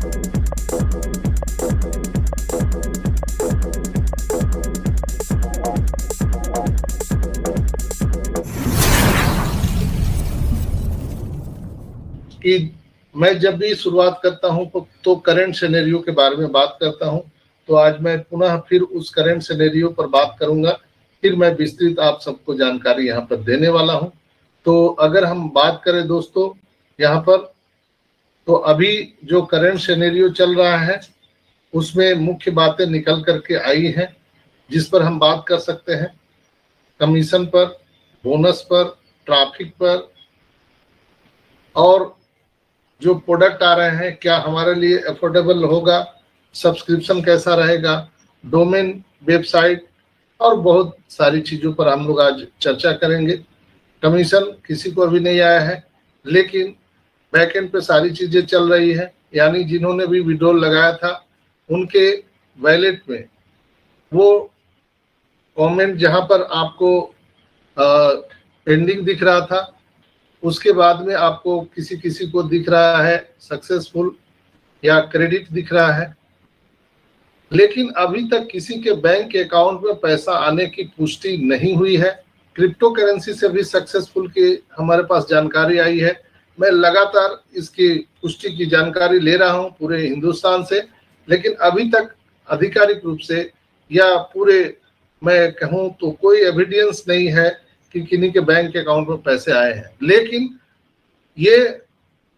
कि मैं जब भी शुरुआत करता हूं तो करंट सिनेरियो के बारे में बात करता हूं, तो आज मैं पुनः फिर उस करंट सिनेरियो पर बात करूंगा। फिर मैं विस्तृत आप सबको जानकारी यहाँ पर देने वाला हूं। तो अगर हम बात करें दोस्तों यहाँ पर, तो अभी जो करंट सिनेरियो चल रहा है उसमें मुख्य बातें निकल करके आई हैं जिस पर हम बात कर सकते हैं। कमीशन पर, बोनस पर, ट्रैफिक पर, और जो प्रोडक्ट आ रहे हैं क्या हमारे लिए अफोर्डेबल होगा, सब्सक्रिप्शन कैसा रहेगा, डोमेन, वेबसाइट और बहुत सारी चीज़ों पर हम लोग आज चर्चा करेंगे। कमीशन किसी को अभी नहीं आया है, लेकिन बैकएंड पे सारी चीज़ें चल रही है, यानी जिन्होंने भी विड्रॉल लगाया था उनके वैलेट में वो कमेंट जहां पर आपको पेंडिंग दिख रहा था, उसके बाद में आपको किसी किसी को दिख रहा है सक्सेसफुल या क्रेडिट दिख रहा है, लेकिन अभी तक किसी के बैंक अकाउंट में पैसा आने की पुष्टि नहीं हुई है। क्रिप्टो करेंसी से भी सक्सेसफुल की हमारे पास जानकारी आई है। मैं लगातार इसकी पुष्टि की जानकारी ले रहा हूं पूरे हिंदुस्तान से, लेकिन अभी तक आधिकारिक रूप से या पूरे मैं कहूं तो कोई एविडेंस नहीं है कि किन्हीं के बैंक अकाउंट में पैसे आए हैं। लेकिन ये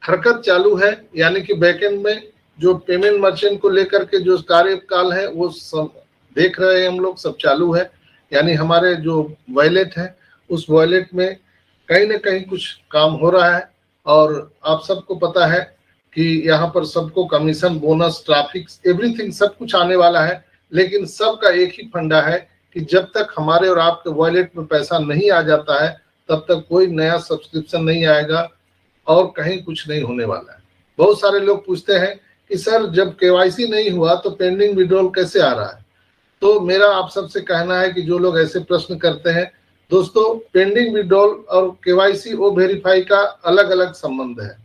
हरकत चालू है, यानी कि बैकएंड में जो पेमेंट मर्चेंट को लेकर के जो कार्यकाल है वो सब देख रहे हैं हम लोग, सब चालू है। यानी हमारे जो वॉलेट है उस वॉलेट में कहीं ना कहीं कुछ काम हो रहा है, और आप सबको पता है कि यहाँ पर सबको कमीशन, बोनस, ट्रैफिक, एवरीथिंग सब कुछ आने वाला है। लेकिन सबका एक ही फंडा है कि जब तक हमारे और आपके वॉलेट में पैसा नहीं आ जाता है तब तक कोई नया सब्सक्रिप्शन नहीं आएगा और कहीं कुछ नहीं होने वाला है। बहुत सारे लोग पूछते हैं कि सर जब केवाईसी नहीं हुआ तो पेंडिंग विड्रॉल कैसे आ रहा है। तो मेरा आप सबसे कहना है कि जो लोग ऐसे प्रश्न करते हैं, दोस्तों पेंडिंग विड्रॉल और केवाईसी ओ वेरीफाई का अलग अलग संबंध है।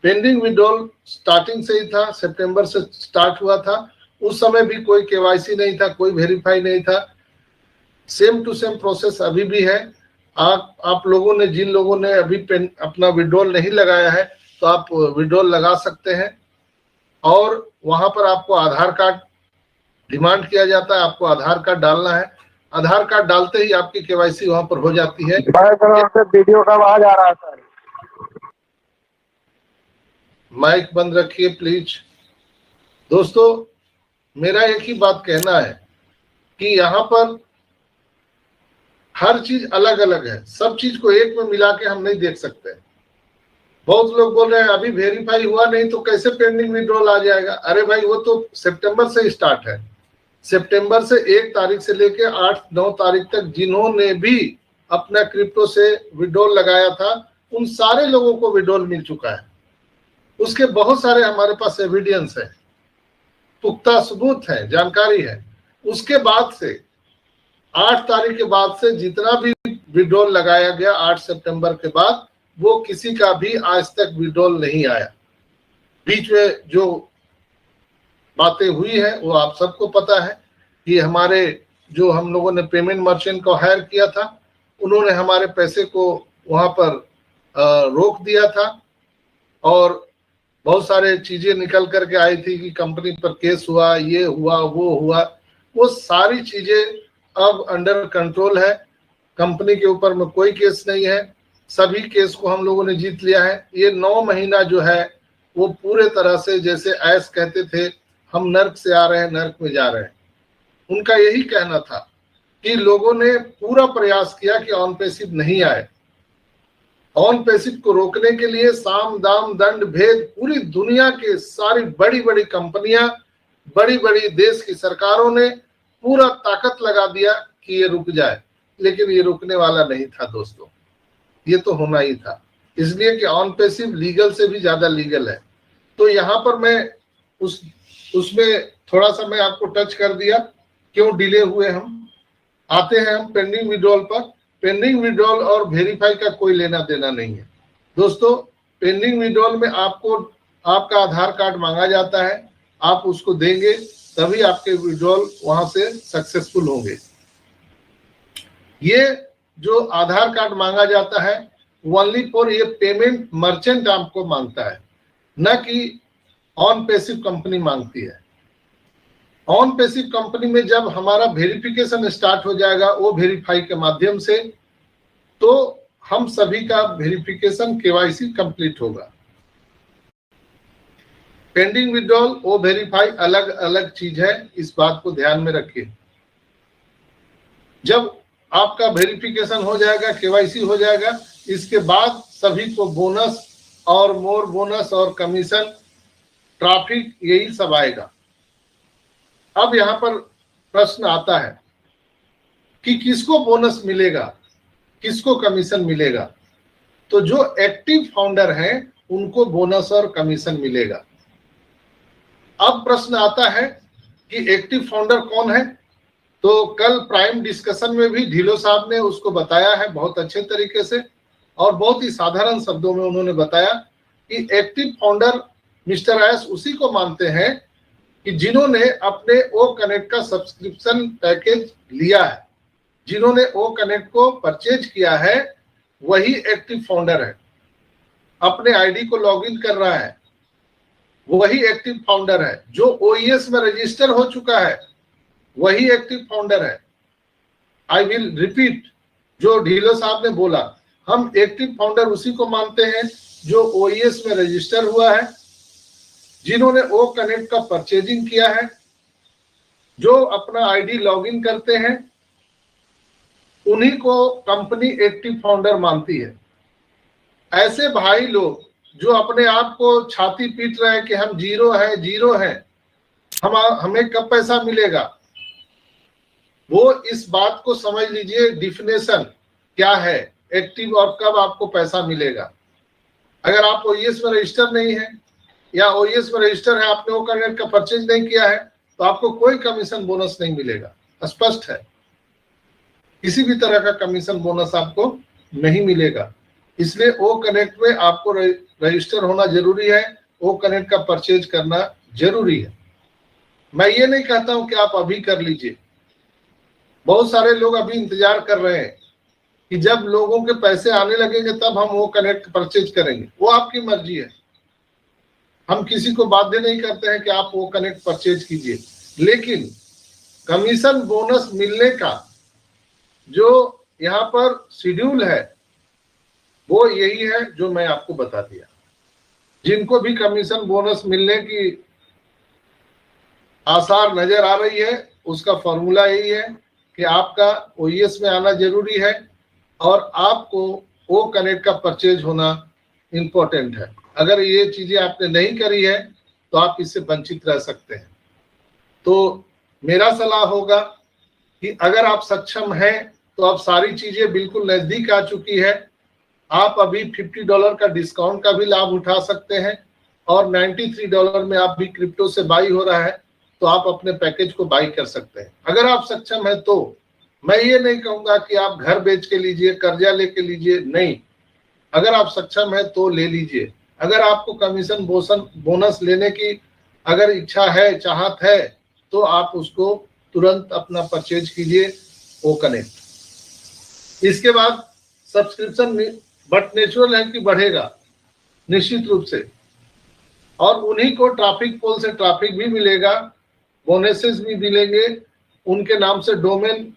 पेंडिंग विड्रॉल स्टार्टिंग से ही था, सितंबर से स्टार्ट हुआ था, उस समय भी कोई केवाईसी नहीं था, कोई वेरीफाई नहीं था। सेम टू सेम प्रोसेस अभी भी है। आप लोगों ने, जिन लोगों ने अभी अपना विड्रॉल नहीं लगाया है तो आप विड्रॉल लगा सकते हैं, और वहां पर आपको आधार कार्ड डिमांड किया जाता है, आपको आधार कार्ड डालना है। आधार कार्ड डालते ही आपकी केवाईसी वहां पर हो जाती है। वीडियो कब आ जा रहा है सर? माइक बंद रखिए प्लीज। दोस्तों मेरा एक ही बात कहना है कि यहाँ पर हर चीज अलग अलग है, सब चीज को एक में मिला के हम नहीं देख सकते। बहुत लोग बोल रहे हैं अभी वेरीफाई हुआ नहीं तो कैसे पेंडिंग विड्रॉल आ जाएगा। अरे भाई वो तो सितंबर से स्टार्ट है। सितंबर से 1 तारीख से लेके 8-9 तारीख तक जिन्होंने भी अपना क्रिप्टो से विड्रॉल लगाया था उन सारे लोगों को विड्रॉल मिल चुका है। उसके बहुत सारे हमारे पास एविडेंस है, पुख्ता सबूत है, जानकारी है। उसके बाद से 8 तारीख के बाद से जितना भी विड्रॉल लगाया गया 8 सितंबर के बाद, वो किसी का भी आज तक विड्रॉल नहीं आया। बीच में जो बातें हुई है वो आप सबको पता है कि हमारे जो हम लोगों ने पेमेंट मर्चेंट को हायर किया था उन्होंने हमारे पैसे को वहां पर रोक दिया था, और बहुत सारे चीजें निकल करके आई थी कि कंपनी पर केस हुआ, ये हुआ, वो हुआ। वो सारी चीजें अब अंडर कंट्रोल है। कंपनी के ऊपर में कोई केस नहीं है, सभी केस को हम लोगों ने जीत लिया है। ये 9 महीना जो है वो पूरे तरह से, जैसे ऐस कहते थे, हम नर्क से आ रहे हैं नर्क में जा रहे हैं। उनका यही कहना था कि लोगों ने पूरा प्रयास किया कि ऑन पैसिव नहीं आए। ऑन पैसिव को रोकने के लिए साम दाम दंड भेद पूरी दुनिया के सारी बड़ी बड़ी कंपनियां, बड़ी बड़ी देश की सरकारों ने पूरा ताकत लगा दिया कि ये रुक जाए, लेकिन ये रुकने वाला नहीं था दोस्तों। ये तो होना ही था, इसलिए कि ऑन पैसिव लीगल से भी ज्यादा लीगल है। तो यहाँ पर मैं उसमें थोड़ा सा मैं आपको टच कर दिया क्यों डिले हुए हम। आते हैं हम पेंडिंग विड्रॉल पर। पेंडिंग विड्रॉल और वेरीफाई का कोई लेना देना नहीं है दोस्तों। पेंडिंग विड्रॉल में आपको आपका आधार कार्ड मांगा जाता है, आप उसको देंगे तभी आपके विड्रॉल वहां से सक्सेसफुल होंगे। ये जो आधार कार्ड मांगा जाता है ओनली फॉर ये पेमेंट मर्चेंट आपको मांगता है, न कि ऑन पैसिव कंपनी मांगती है। ऑन पैसिव कंपनी में जब हमारा वेरिफिकेशन स्टार्ट हो जाएगा वो वेरीफाई के माध्यम से, तो हम सभी का वेरिफिकेशन केवाईसी कंप्लीट होगा। पेंडिंग विड्रॉल वो वेरीफाई अलग अलग चीज है, इस बात को ध्यान में रखिए। जब आपका वेरिफिकेशन हो जाएगा, केवाईसी हो जाएगा, इसके बाद सभी को बोनस और मोर बोनस और कमीशन, ट्रैफिक, यही सब आएगा। अब यहाँ पर प्रश्न आता है कि किसको बोनस मिलेगा, किसको कमीशन मिलेगा। तो जो एक्टिव फाउंडर हैं उनको बोनस और कमीशन मिलेगा। अब प्रश्न आता है कि एक्टिव फाउंडर कौन है। तो कल प्राइम डिस्कशन में भी ढिलो साहब ने उसको बताया है बहुत अच्छे तरीके से, और बहुत ही साधारण शब्दों में उन्होंने बताया कि एक्टिव फाउंडर मिस्टर एस उसी को मानते हैं कि जिन्होंने अपने ओ कनेक्ट का सब्सक्रिप्शन पैकेज लिया है, जिन्होंने ओ कनेक्ट को परचेज किया है, वही एक्टिव फाउंडर है। अपने आईडी को लॉगिन कर रहा है, वही एक्टिव फाउंडर है। जो ओईएस में रजिस्टर हो चुका है वही एक्टिव फाउंडर है। आई विल रिपीट जो ढीलो साहब ने बोला, हम एक्टिव फाउंडर उसी को मानते हैं जो ओईएस में रजिस्टर हुआ है, जिन्होंने ओ कनेक्ट का परचेजिंग किया है, जो अपना आईडी लॉगिन करते हैं, उन्हीं को कंपनी एक्टिव फाउंडर मानती है। ऐसे भाई लोग जो अपने आप को छाती पीट रहे हैं कि हम जीरो हैं, हमें कब पैसा मिलेगा, वो इस बात को समझ लीजिए डिफिनेशन क्या है एक्टिव और कब आपको पैसा मिलेगा। अगर आप ओईएस में रजिस्टर नहीं है या ओईएस में रजिस्टर है, आपने ओ कनेक्ट का परचेज नहीं किया है, तो आपको कोई कमीशन बोनस नहीं मिलेगा। स्पष्ट है, किसी भी तरह का कमीशन बोनस आपको नहीं मिलेगा। इसलिए ओ कनेक्ट में आपको रजिस्टर होना जरूरी है, ओ कनेक्ट का परचेज करना जरूरी है। मैं ये नहीं कहता हूं कि आप अभी कर लीजिए। बहुत सारे लोग अभी इंतजार कर रहे हैं कि जब लोगों के पैसे आने लगेंगे तब हम वो कनेक्ट परचेज करेंगे। वो आपकी मर्जी है, हम किसी को बाध्य नहीं करते हैं कि आप वो कनेक्ट परचेज कीजिए, लेकिन कमीशन बोनस मिलने का जो यहाँ पर शेड्यूल है वो यही है जो मैं आपको बता दिया। जिनको भी कमीशन बोनस मिलने की आसार नजर आ रही है, उसका फॉर्मूला यही है कि आपका ओईएस में आना जरूरी है और आपको ओ कनेक्ट का परचेज होना इंपॉर्टेंट है। अगर ये चीजें आपने नहीं करी है तो आप इससे वंचित रह सकते हैं। तो मेरा सलाह होगा कि अगर आप सक्षम हैं तो अब सारी चीजें बिल्कुल नजदीक आ चुकी है। आप अभी $50 का डिस्काउंट का भी लाभ उठा सकते हैं और $93 में आप भी क्रिप्टो से बाई हो रहा है तो आप अपने पैकेज को बाई कर सकते हैं। अगर आप सक्षम है तो मैं ये नहीं कहूंगा कि आप घर बेच के लीजिए, कर्जा लेके लीजिए, नहीं। अगर आप सक्षम है तो ले लीजिए। अगर आपको कमीशन बोनस लेने की अगर इच्छा है, चाहत है, तो आप उसको तुरंत अपना परचेज कीजिए ओ कनेक्ट। इसके बाद सब्सक्रिप्शन बट नेचुरल है कि बढ़ेगा निश्चित रूप से, और उन्हीं को ट्रैफिक पोल से ट्रैफिक भी मिलेगा, बोनसेस भी मिलेंगे, उनके नाम से डोमेन,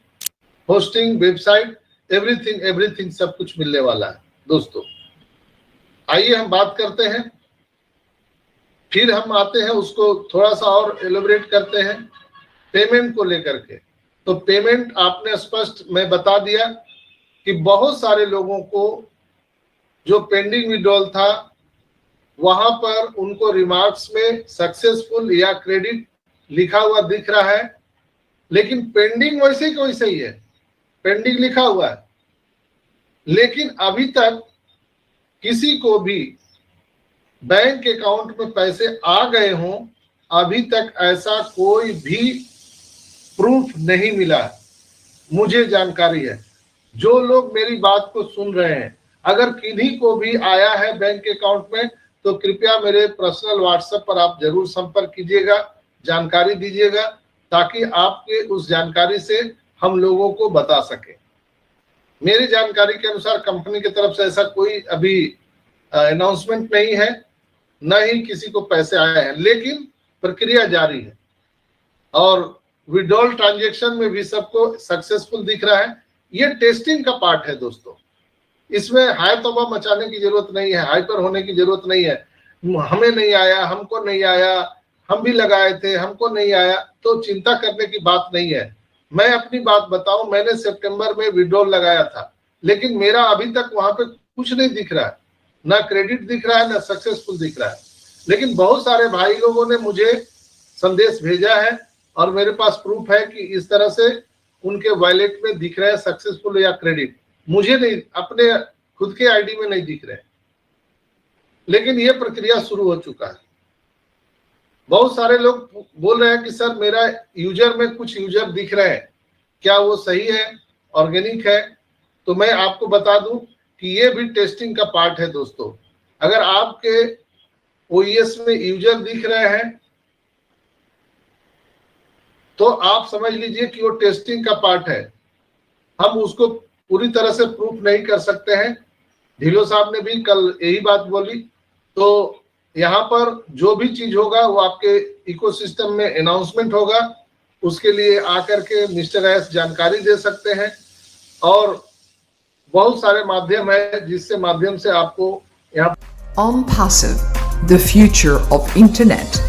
होस्टिंग, वेबसाइट, एवरीथिंग सब कुछ मिलने वाला है। दोस्तों आइए हम बात करते हैं, फिर हम आते हैं उसको थोड़ा सा और एलोबरेट करते हैं पेमेंट को लेकर के। तो पेमेंट आपने स्पष्ट मैं बता दिया कि बहुत सारे लोगों को जो पेंडिंग विड्रॉल था वहां पर उनको रिमार्क्स में सक्सेसफुल या क्रेडिट लिखा हुआ दिख रहा है, लेकिन पेंडिंग वैसे ही वैसे ही है, पेंडिंग लिखा हुआ है, लेकिन अभी तक किसी को भी बैंक अकाउंट में पैसे आ गए हों, अभी तक ऐसा कोई भी प्रूफ नहीं मिला। मुझे जानकारी है, जो लोग मेरी बात को सुन रहे हैं, अगर किन्हीं को भी आया है बैंक अकाउंट में तो कृपया मेरे पर्सनल व्हाट्सएप पर आप जरूर संपर्क कीजिएगा, जानकारी दीजिएगा, ताकि आपके उस जानकारी से हम लोगों को बता सके। मेरी जानकारी के अनुसार कंपनी की तरफ से ऐसा कोई अभी अनाउंसमेंट नहीं है, न ही किसी को पैसे आए हैं, लेकिन प्रक्रिया जारी है और विड्रॉल ट्रांजैक्शन में भी सबको सक्सेसफुल दिख रहा है। ये टेस्टिंग का पार्ट है दोस्तों, इसमें हाय तौबा मचाने की जरूरत नहीं है, हाइपर होने की जरूरत नहीं है। हमें नहीं आया, हमको नहीं आया, हम भी लगाए थे, हमको नहीं आया, तो चिंता करने की बात नहीं है। मैं अपनी बात बताऊं, मैंने सितंबर में विड्रॉल लगाया था, लेकिन मेरा अभी तक वहां पे कुछ नहीं दिख रहा है, ना क्रेडिट दिख रहा है, ना सक्सेसफुल दिख रहा है। लेकिन बहुत सारे भाई लोगों ने मुझे संदेश भेजा है और मेरे पास प्रूफ है कि इस तरह से उनके वॉलेट में दिख रहा है सक्सेसफुल या क्रेडिट। मुझे नहीं, अपने खुद के आईडी में नहीं दिख रहे, लेकिन ये प्रक्रिया शुरू हो चुका है। बहुत सारे लोग बोल रहे हैं कि सर मेरा यूजर में कुछ यूजर दिख रहे हैं, क्या वो सही है, ऑर्गेनिक है? तो मैं आपको बता दूं कि ये भी टेस्टिंग का पार्ट है दोस्तों। अगर आपके ओईएस में यूजर दिख रहे हैं तो आप समझ लीजिए कि वो टेस्टिंग का पार्ट है। हम उसको पूरी तरह से प्रूफ नहीं कर सकते हैं। ढिलो साहब ने भी कल यही बात बोली। तो यहाँ पर जो भी चीज होगा वो आपके इकोसिस्टम में अनाउंसमेंट होगा, उसके लिए आकर के मिस्टर एस जानकारी दे सकते हैं। और बहुत सारे माध्यम है जिससे माध्यम से आपको यहाँ OnPassive, the future of internet.